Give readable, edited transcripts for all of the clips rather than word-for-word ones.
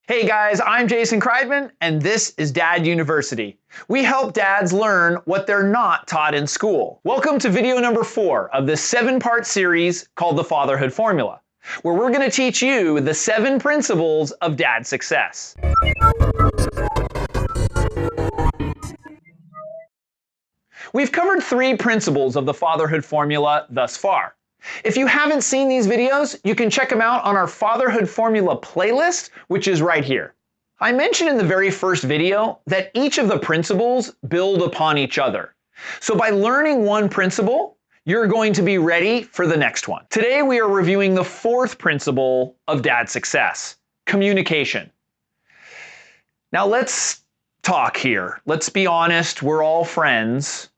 Hey guys, I'm Jason Kreidman, and this is Dad University. We help dads learn what they're not taught in school. Welcome to video number 4 of this 7-part series called the Fatherhood Formula, where we're going to teach you the 7 principles of dad success. We've covered 3 principles of the Fatherhood Formula thus far. If you haven't seen these videos, you can check them out on our Fatherhood Formula playlist, which is right here. I mentioned in the very first video that each of the principles build upon each other. So by learning one principle, you're going to be ready for the next one. Today we are reviewing the 4th principle of dad success, communication. Now let's talk here. Let's be honest, we're all friends.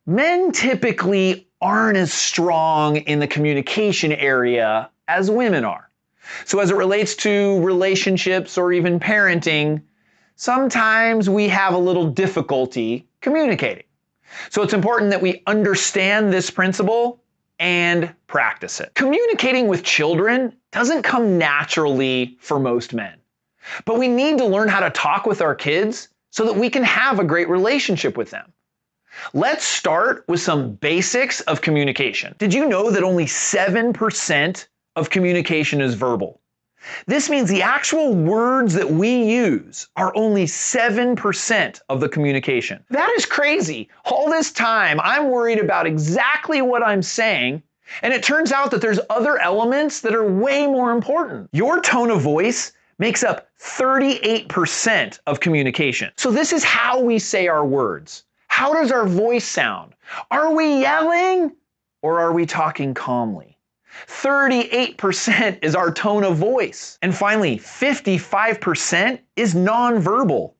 Men typically aren't as strong in the communication area as women are. So as it relates to relationships or even parenting, sometimes we have a little difficulty communicating. So it's important that we understand this principle and practice it. Communicating with children doesn't come naturally for most men, but we need to learn how to talk with our kids so that we can have a great relationship with them. Let's start with some basics of communication. Did you know that only 7% of communication is verbal? This means the actual words that we use are only 7% of the communication. That is crazy. All this time, I'm worried about exactly what I'm saying, and it turns out that there's other elements that are way more important. Your tone of voice makes up 38% of communication. So this is how we say our words. How does our voice sound? Are we yelling or are we talking calmly? 38% is our tone of voice. And finally, 55% is nonverbal.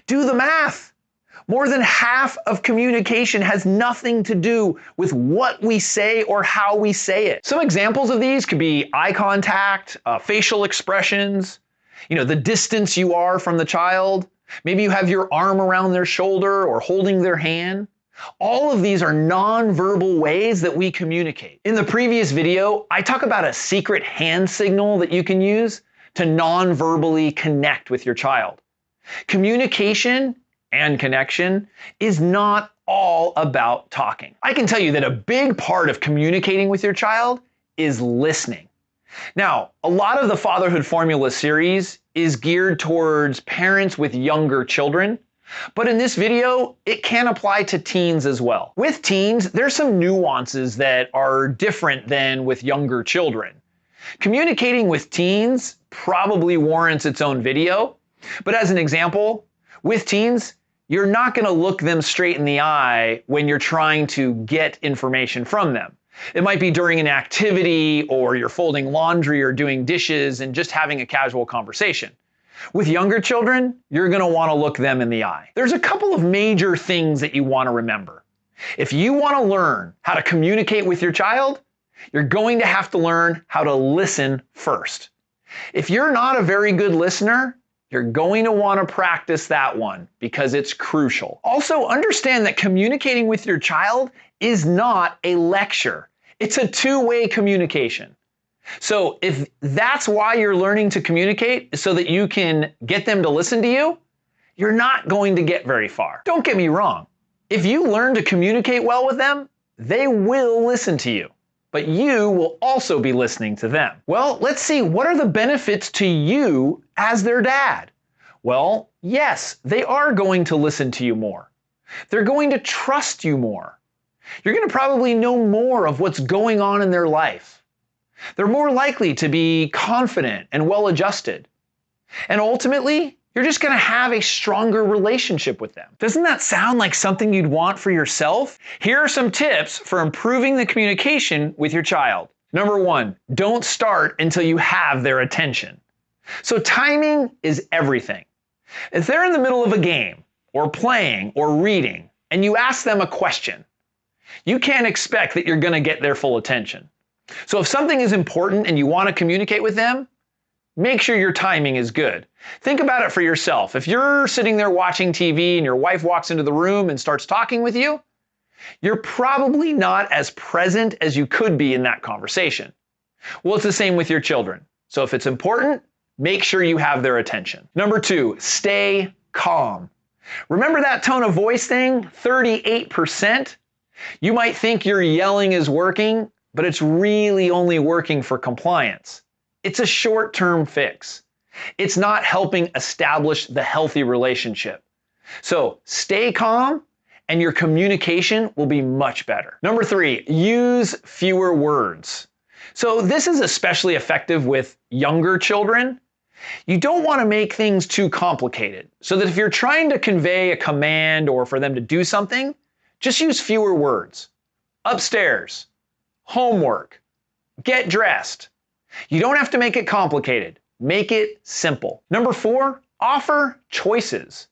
Do the math. More than half of communication has nothing to do with what we say or how we say it. Some examples of these could be eye contact, facial expressions, the distance you are from the child. Maybe you have your arm around their shoulder or holding their hand. All of these are nonverbal ways that we communicate. In the previous video, I talk about a secret hand signal that you can use to nonverbally connect with your child. Communication and connection is not all about talking. I can tell you that a big part of communicating with your child is listening. Now, a lot of the Fatherhood Formula series is geared towards parents with younger children, but in this video, it can apply to teens as well. With teens, there's some nuances that are different than with younger children. Communicating with teens probably warrants its own video, but as an example, with teens, you're not going to look them straight in the eye when you're trying to get information from them. It might be during an activity, or you're folding laundry or doing dishes and just having a casual conversation. With younger children, you're going to want to look them in the eye. There's a couple of major things that you want to remember. If you want to learn how to communicate with your child, you're going to have to learn how to listen first. If you're not a very good listener, you're going to want to practice that one because it's crucial. Also, understand that communicating with your child is not a lecture. It's a two-way communication. So if that's why you're learning to communicate, so that you can get them to listen to you, you're not going to get very far. Don't get me wrong. If you learn to communicate well with them, they will listen to you, but you will also be listening to them. Well, let's see, what are the benefits to you as their dad? Well, yes, they are going to listen to you more. They're going to trust you more. You're going to probably know more of what's going on in their life. They're more likely to be confident and well-adjusted. And ultimately, you're just going to have a stronger relationship with them. Doesn't that sound like something you'd want for yourself? Here are some tips for improving the communication with your child. Number 1, don't start until you have their attention. So timing is everything. If they're in the middle of a game, or playing, or reading, and you ask them a question, you can't expect that you're going to get their full attention. So if something is important and you want to communicate with them, make sure your timing is good. Think about it for yourself. If you're sitting there watching TV and your wife walks into the room and starts talking with you, you're probably not as present as you could be in that conversation. Well, it's the same with your children. So if it's important, make sure you have their attention. Number 2, stay calm. Remember that tone of voice thing, 38%? You might think your yelling is working, but it's really only working for compliance. It's a short-term fix. It's not helping establish the healthy relationship. So stay calm and your communication will be much better. Number 3, use fewer words. So this is especially effective with younger children. You don't want to make things too complicated, so that if you're trying to convey a command or for them to do something, just use fewer words. Upstairs, homework, get dressed. You don't have to make it complicated. Make it simple. Number 4, offer choices.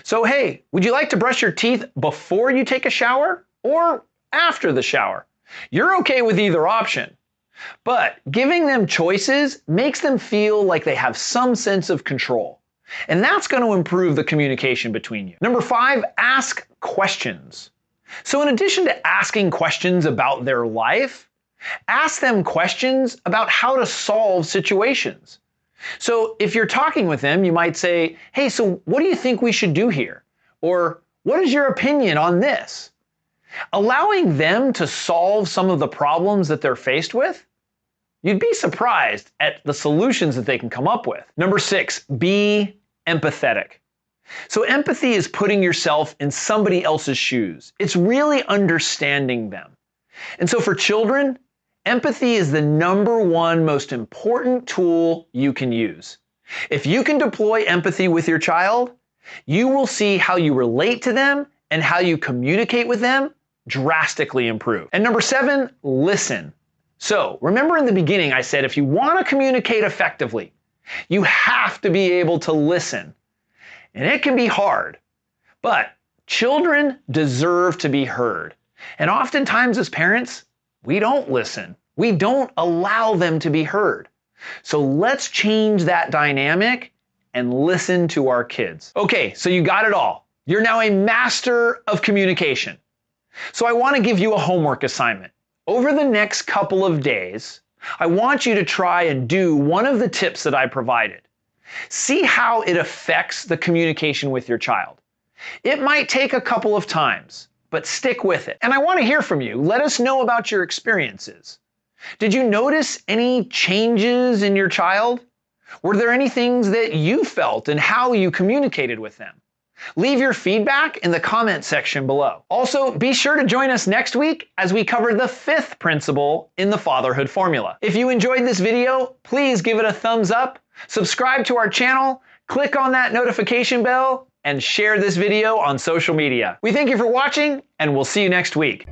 So hey, would you like to brush your teeth before you take a shower or after the shower? You're okay with either option. But giving them choices makes them feel like they have some sense of control. And that's going to improve the communication between you. Number 5, ask questions. So in addition to asking questions about their life, ask them questions about how to solve situations. So if you're talking with them, you might say, hey, so what do you think we should do here? Or what is your opinion on this? Allowing them to solve some of the problems that they're faced with, you'd be surprised at the solutions that they can come up with. Number 6, be empathetic. So empathy is putting yourself in somebody else's shoes. It's really understanding them. And so for children, empathy is the number 1 most important tool you can use. If you can deploy empathy with your child, you will see how you relate to them and how you communicate with them drastically improve. And number 7, listen. So remember in the beginning I said if you want to communicate effectively, you have to be able to listen. And it can be hard, but children deserve to be heard. And oftentimes as parents, we don't listen. We don't allow them to be heard. So let's change that dynamic and listen to our kids. Okay, so you got it all. You're now a master of communication. So I want to give you a homework assignment. Over the next couple of days, I want you to try and do one of the tips that I provided. See how it affects the communication with your child. It might take a couple of times, but stick with it. And I want to hear from you. Let us know about your experiences. Did you notice any changes in your child? Were there any things that you felt and how you communicated with them? Leave your feedback in the comment section below. Also, be sure to join us next week as we cover the 5th principle in the Fatherhood Formula. If you enjoyed this video, please give it a thumbs up, subscribe to our channel, click on that notification bell, and share this video on social media. We thank you for watching, and we'll see you next week.